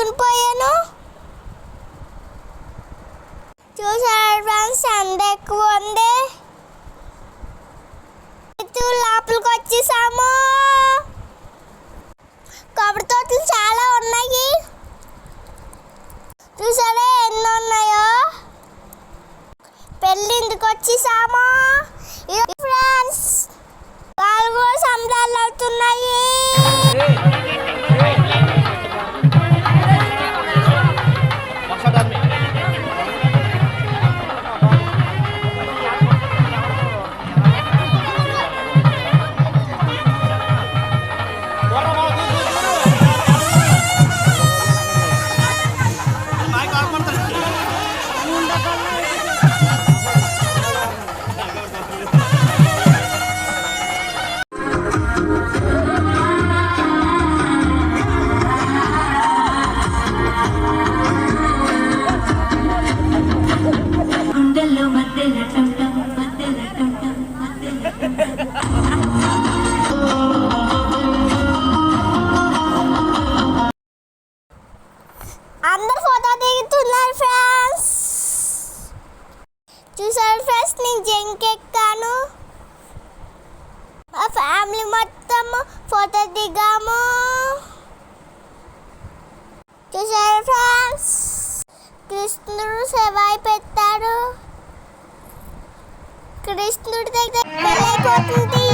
తీసుకుని పోయాను. చూసారు ఫ్రెండ్స్ ఎండ ఎక్కువ ఉంది. లోపలికి వచ్చేసాము. కొబ్బరి తోటలు చాలా ఉన్నాయి. చూసారా ఎన్ని ఉన్నాయో. పెళ్ళి ఇంటికి వచ్చేసాము ఫ్రెండ్స్. వాళ్ళు కూడా సంబరాలు అవుతున్నాయి. అందరు ఫోటో దిగుతున్నారు ఫ్రెండ్స్. చూసారు ఫ్రెండ్స్ నేను జంకెక్కాను. మా ఫ్యామిలీ మొత్తం ఫోటో దిగాము. చూసారు ఫ్రెండ్స్ కృష్ణుడు సేవాయి పెట్టాడు. కృష్ణుడి దగ్గర పెళ్ళైపోతుంది.